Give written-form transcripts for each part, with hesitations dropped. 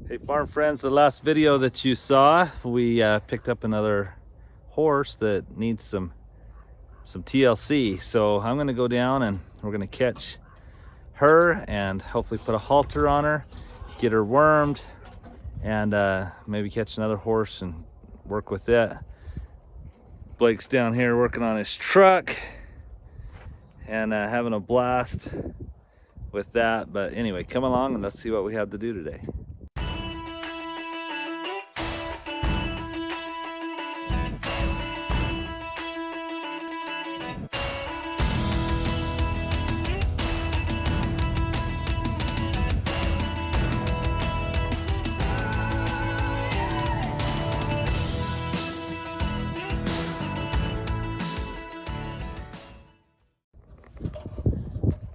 Hey farm friends, the last video that you saw, we picked up another horse that needs some TLC. So I'm gonna go down and we're gonna catch her and hopefully put a halter on her, get her wormed, and maybe catch another horse and work with it. Blake's down here working on his truck and having a blast with that. But anyway, come along and let's see what we have to do today.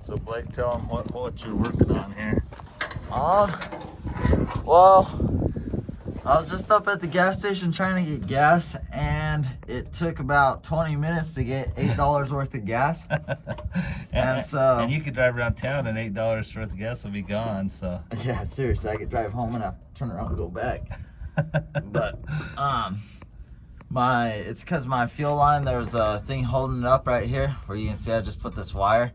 So Blake, tell them what you're working on here. Well, I was just up at the gas station trying to get gas, and it took about 20 minutes to get $8 worth of gas. and you could drive around town and $8 worth of gas will be gone. So yeah, seriously, I could drive home and I turn around and go back. But it's because my fuel line, there was a thing holding it up right here where you can see I just put this wire.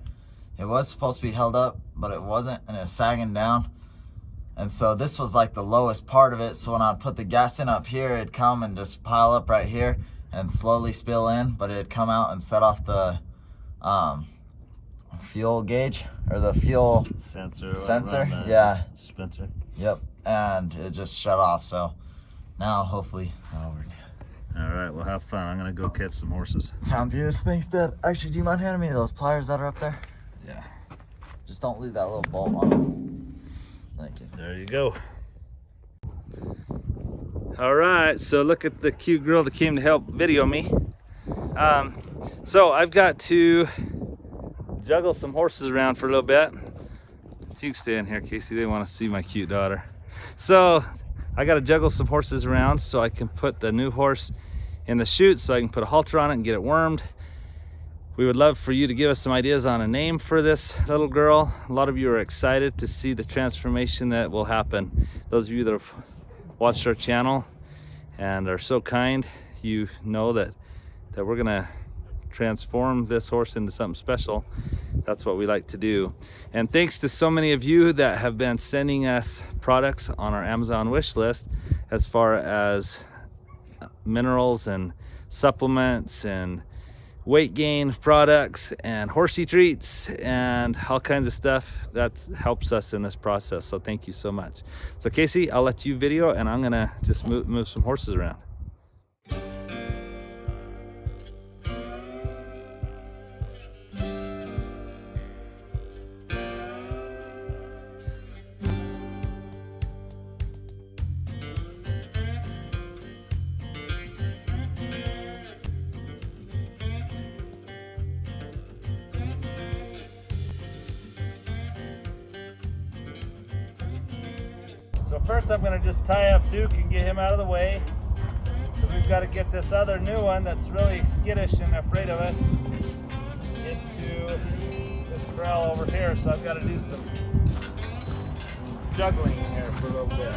It was supposed to be held up, but it wasn't, and it was sagging down. And so this was like the lowest part of it. So when I'd put the gas in up here, it'd come and just pile up right here and slowly spill in, but it'd come out and set off the fuel gauge or the fuel sensor. Yeah. Dispenser. Yep. And it just shut off. So now hopefully that'll work. All right, well, have fun. I'm gonna go catch some horses. Sounds good. Thanks, Dad. Actually, do you mind handing me those pliers that are up there? Yeah. Just don't lose that little bolt on them. Thank you. There you go. All right, so look at the cute girl that came to help video me. So I've got to juggle some horses around for a little bit. You can stay in here, Casey. They want to see my cute daughter. So I got to juggle some horses around so I can put the new horse in the chute, so I can put a halter on it and get it wormed. We would love for you to give us some ideas on a name for this little girl. A lot of you are excited to see the transformation that will happen. Those of you that have watched our channel and are so kind, you know that we're gonna transform this horse into something special. That's what we like to do. And thanks to so many of you that have been sending us products on our Amazon wish list, as far as minerals and supplements and weight gain products and horsey treats and all kinds of stuff that helps us in this process. So thank you so much. So Casey, I'll let you video and I'm gonna just move some horses around. So first I'm gonna just tie up Duke and get him out of the way. So we've got to get this other new one that's really skittish and afraid of us into this corral over here. So I've got to do some juggling here for a little bit.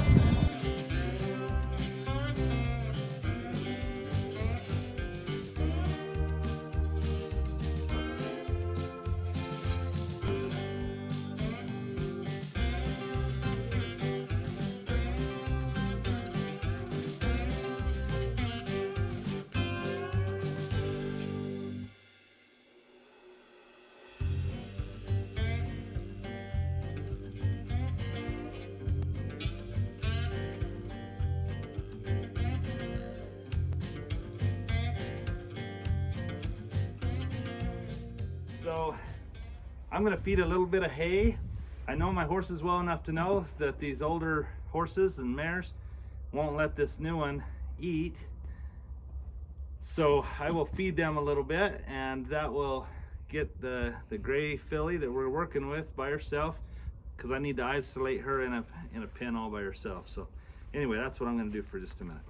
So I'm gonna feed a little bit of hay. I know my horses well enough to know that these older horses and mares won't let this new one eat. So I will feed them a little bit, and that will get the gray filly that we're working with by herself, because I need to isolate her in a pen all by herself. So anyway, that's what I'm gonna do for just a minute.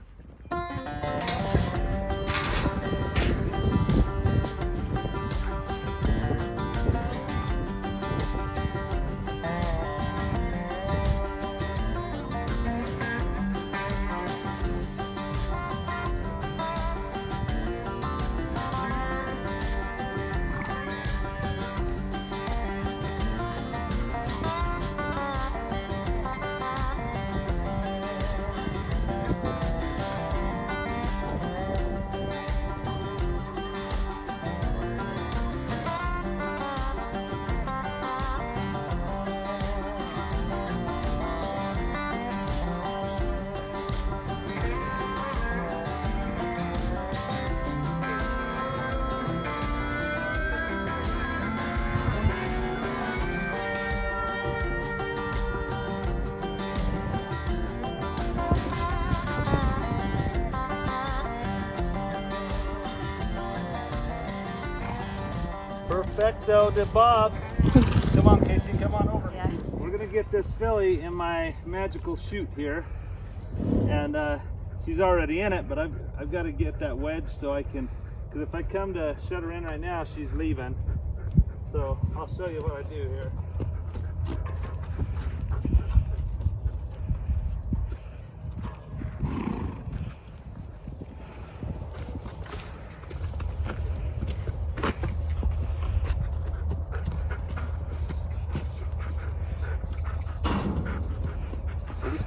Perfecto de Bob. Come on, Casey, come on over. Yeah. We're gonna get this filly in my magical chute here, and she's already in it, but I've got to get that wedge so I can, because if I come to shut her in right now, she's leaving. So I'll show you what I do here.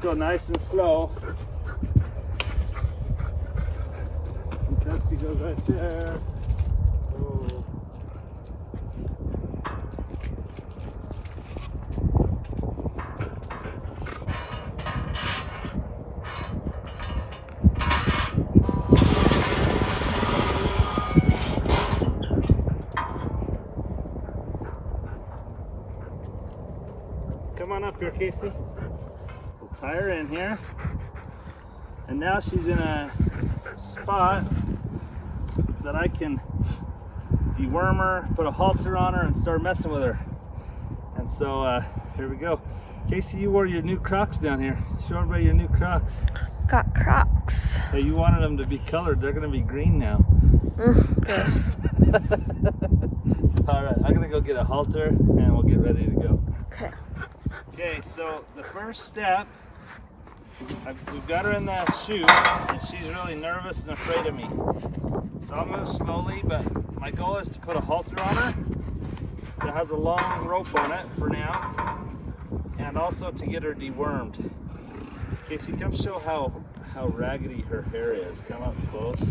Go nice and slow. And She goes right there. Oh. Come on up here, Casey. We'll tie her in here. And now she's in a spot that I can deworm her, put a halter on her, and start messing with her. And so here we go. Casey, you wore your new Crocs down here. Show everybody your new Crocs. Got Crocs. Hey, you wanted them to be colored. They're gonna be green now. Yes. All right, I'm gonna go get a halter and we'll get ready to go. Okay. Okay, so the first step, we've got her in the chute and she's really nervous and afraid of me. So I'll move slowly, but my goal is to put a halter on her that has a long rope on it for now, and also to get her dewormed. Casey, come show how raggedy her hair is. Come up close.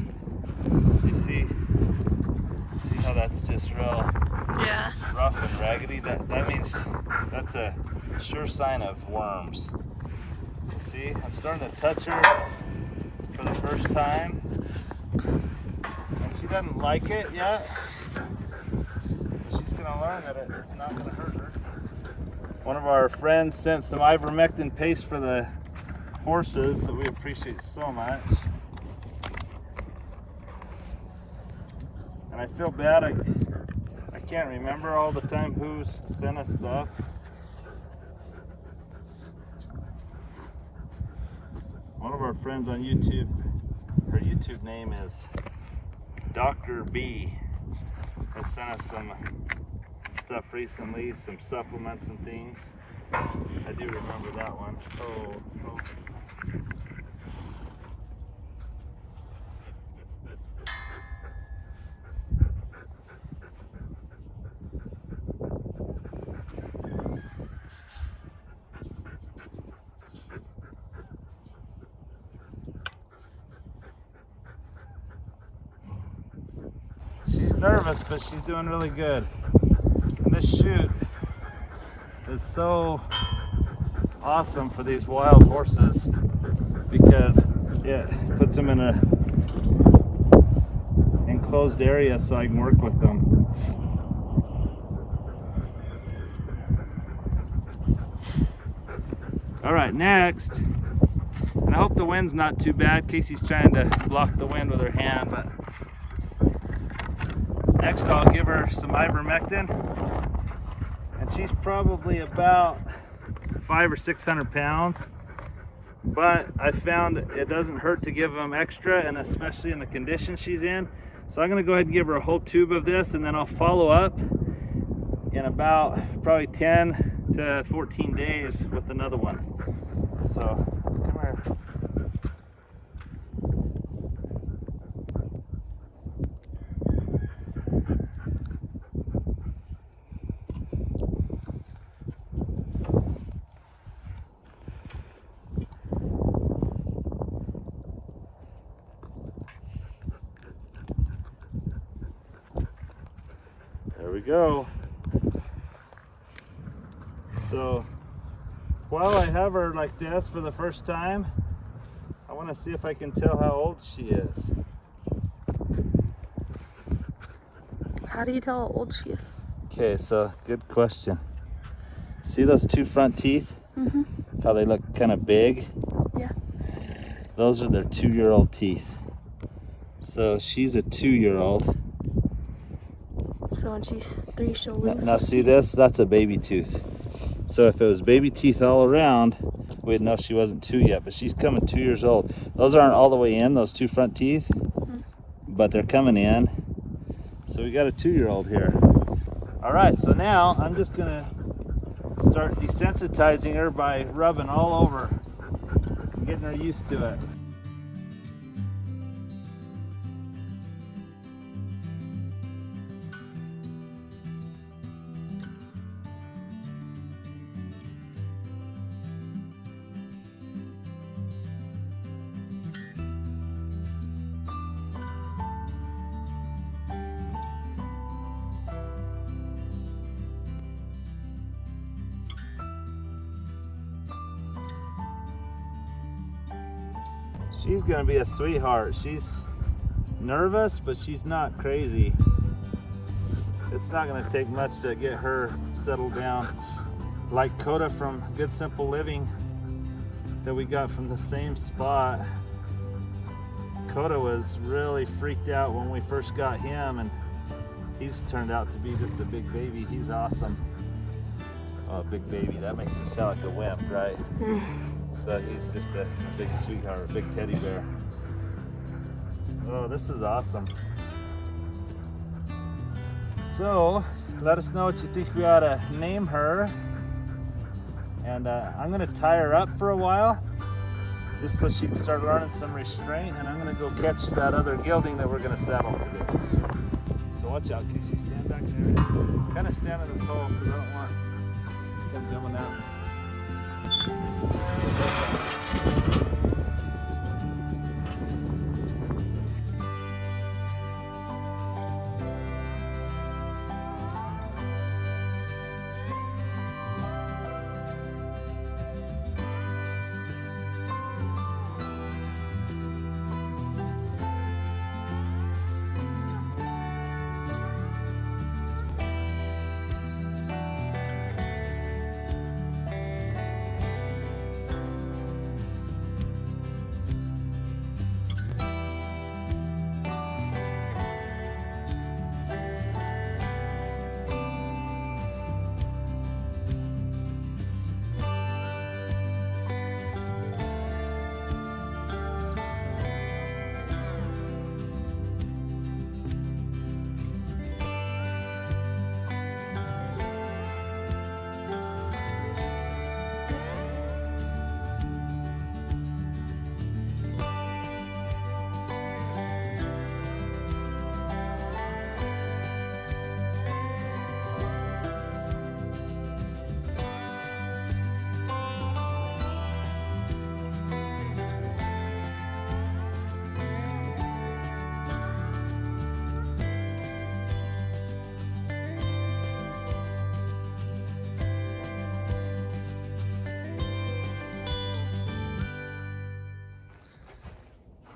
You see how that's just real rough and raggedy? That means that's a sure sign of worms. So see, I'm starting to touch her for the first time. And she doesn't like it yet. She's gonna learn that it's not gonna hurt her. One of our friends sent some Ivermectin paste for the horses that we appreciate so much. And I feel bad, I can't remember all the time who's sent us stuff. One of our friends on YouTube, her YouTube name is Dr. B, has sent us some stuff recently, some supplements and things. I do remember that one. Oh. She's nervous, but she's doing really good. And this chute is so awesome for these wild horses because it puts them in a enclosed area so I can work with them. All right, next, and I hope the wind's not too bad. Casey's trying to block the wind with her hand, but next I'll give her some Ivermectin, and she's probably about 500 or 600 pounds, but I found it doesn't hurt to give them extra, and especially in the condition she's in. So I'm gonna go ahead and give her a whole tube of this, and then I'll follow up in about probably 10 to 14 days with another one. So come here. There we go. So while I have her like this for the first time, I want to see if I can tell how old she is. How do you tell how old she is? Okay, so good question. See those two front teeth? Mm-hmm. How they look kind of big? Yeah. Those are their 2-year-old teeth. So she's a 2-year-old. So So when she's 3, she'll lose. Now see this? That's a baby tooth. So if it was baby teeth all around, we'd know she wasn't 2 yet, but she's coming 2 years old. Those aren't all the way in, those 2 front teeth, but they're coming in. So we got a 2-year-old here. All right, so now I'm just gonna start desensitizing her by rubbing all over and getting her used to it. She's gonna be a sweetheart. She's nervous, but she's not crazy. It's not gonna take much to get her settled down. Like Coda from Good Simple Living that we got from the same spot. Coda was really freaked out when we first got him, and he's turned out to be just a big baby. He's awesome. Oh, big baby, that makes him sound like a wimp, right? So he's just a big sweetheart, a big teddy bear. Oh, this is awesome. So, let us know what you think we ought to name her. And I'm gonna tie her up for a while, just so she can start learning some restraint, and I'm gonna go catch that other gelding that we're gonna saddle today. So watch out, Casey, stand back there. Kind of stand in this hole, because I don't want him jumping out.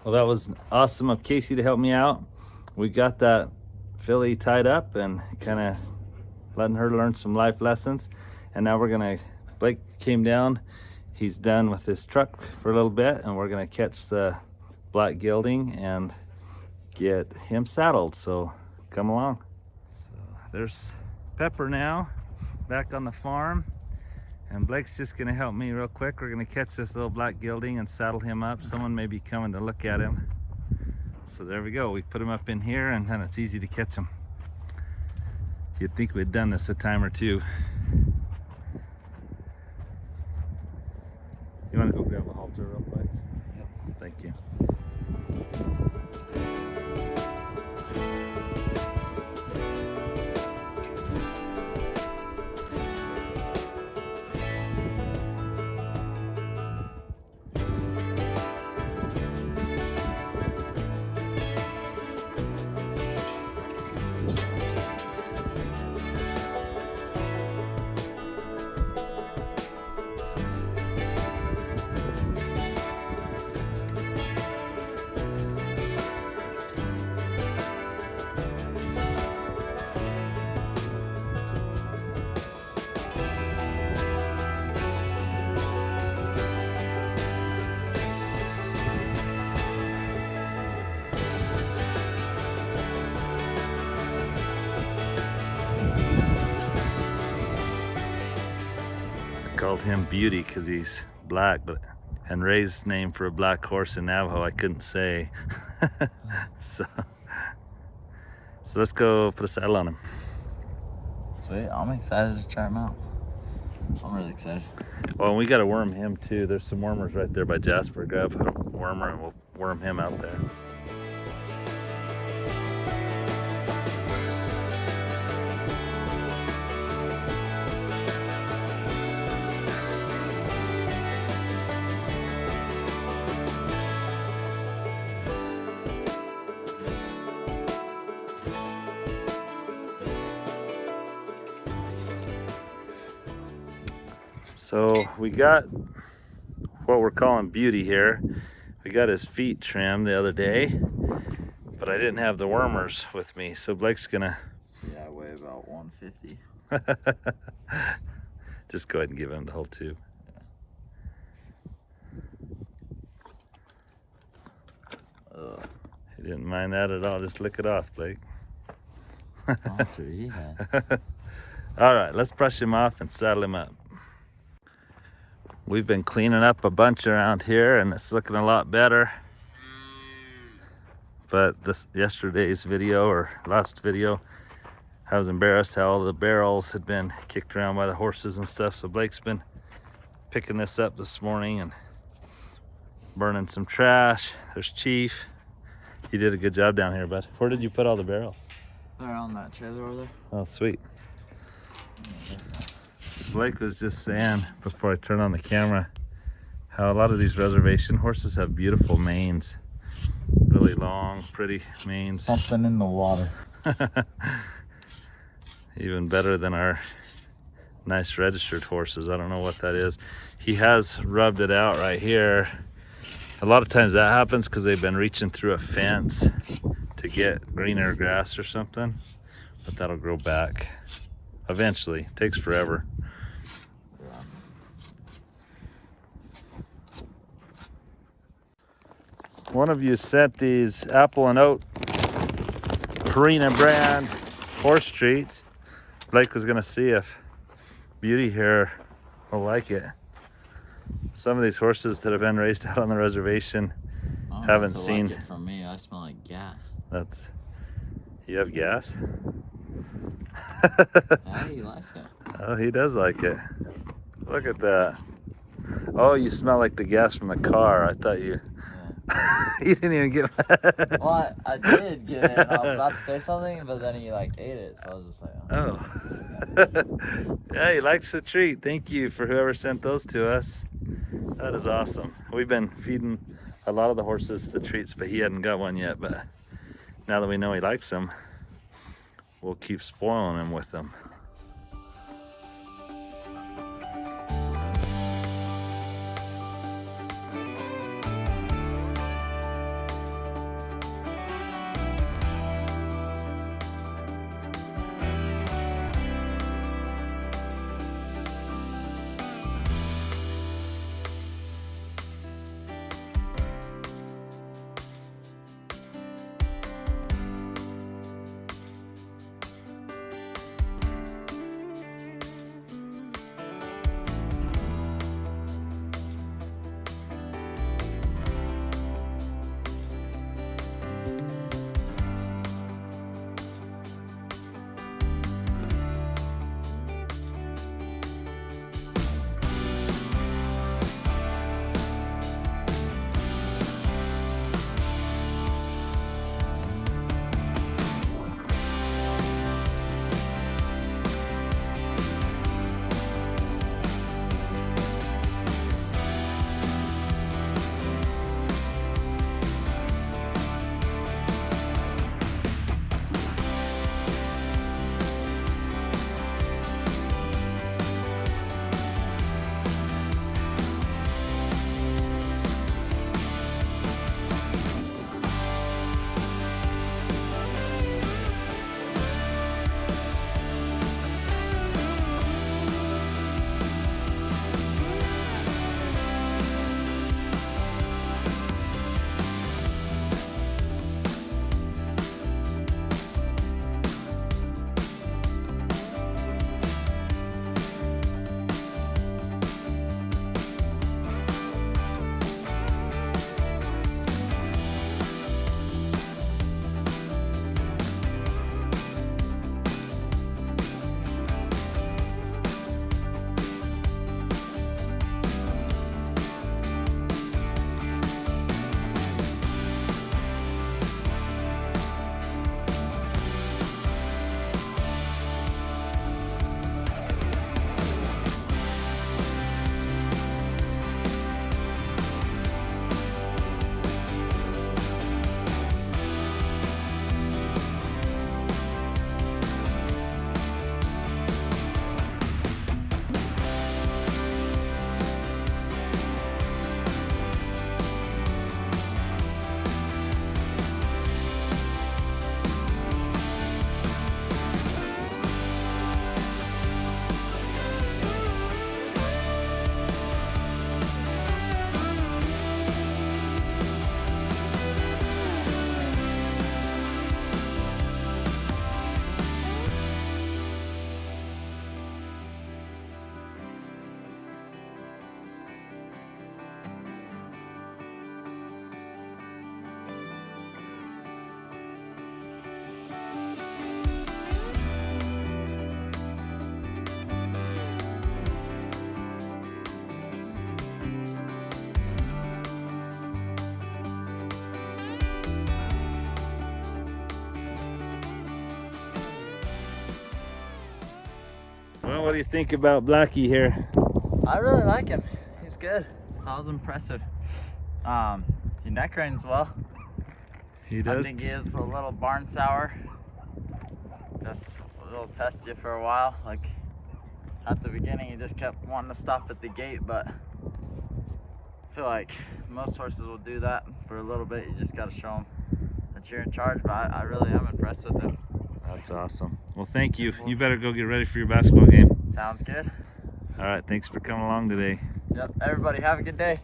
Well, that was awesome of Casey to help me out. We got that filly tied up and kind of letting her learn some life lessons. And now Blake came down. He's done with his truck for a little bit, and we're gonna catch the black gelding and get him saddled. So come along. So there's Pepper now back on the farm. And Blake's just gonna help me real quick. We're gonna catch this little black gelding and saddle him up. Someone may be coming to look at him. So there we go. We put him up in here, and then it's easy to catch him. You'd think we'd done this a time or two. You wanna go grab a halter real quick? Yep. Thank you. called him Beauty because he's black, but and Ray's name for a black horse in Navajo I couldn't say. so let's go put a saddle on him. Sweet, I'm excited to try him out. I'm really excited. Well, and we got to worm him too. There's some wormers right there by Jasper. Grab a wormer and we'll worm him out there. So we got what we're calling Beauty here. We got his feet trimmed the other day, but I didn't have the wormers with me. So Blake's gonna... Yeah, I weigh about 150. Just go ahead and give him the whole tube. He didn't mind that at all. Just lick it off, Blake. All right, let's brush him off and saddle him up. We've been cleaning up a bunch around here and it's looking a lot better. But yesterday's video or last video, I was embarrassed how all the barrels had been kicked around by the horses and stuff. So Blake's been picking this up this morning and burning some trash. There's Chief. You did a good job down here, bud. Where did you put all the barrels? They're on that trailer over there. Oh, sweet. Yeah, that's nice. Blake was just saying before I turn on the camera how a lot of these reservation horses have beautiful manes. Really long, pretty manes. Something in the water. Even better than our nice registered horses. I don't know what that is. He has rubbed it out right here. A lot of times that happens because they've been reaching through a fence to get greener grass or something. But that'll grow back eventually. It takes forever. One of you sent these apple and oat Purina brand horse treats. Blake was gonna see if Beauty here will like it. Some of these horses that have been raised out on the reservation haven't seen. Like it from me, I smell like gas. That's. You have gas? Yeah, he likes it. Oh, he does like it. Look at that. Oh, you smell like the gas from the car. I thought you. You didn't even get. Well, I did get it. I was about to say something, but then he like ate it, so I was just like, oh. Yeah, he likes the treat. Thank you for whoever sent those to us. That is awesome. We've been feeding a lot of the horses the treats, but he hadn't got one yet. But now that we know he likes them, we'll keep spoiling him with them. do you think about Blackie here? I really like him. He's good. That was impressive. He neck reins well. He does. I think he is a little barn sour. Just a little test you for a while. Like at the beginning, he just kept wanting to stop at the gate, but I feel like most horses will do that for a little bit. You just got to show them that you're in charge. But I really am impressed with him. That's awesome. Well, thank you. You better go get ready for your basketball game. Sounds good. All right, thanks for coming along today. Yep. Everybody have a good day.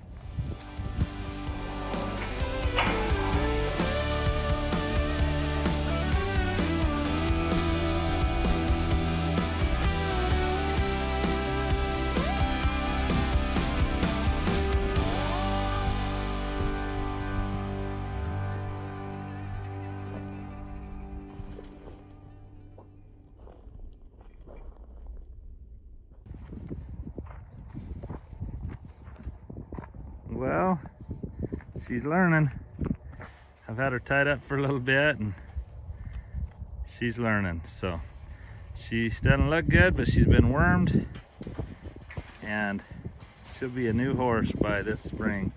Well, she's learning. I've had her tied up for a little bit and she's learning. So she doesn't look good, but she's been wormed and she'll be a new horse by this spring.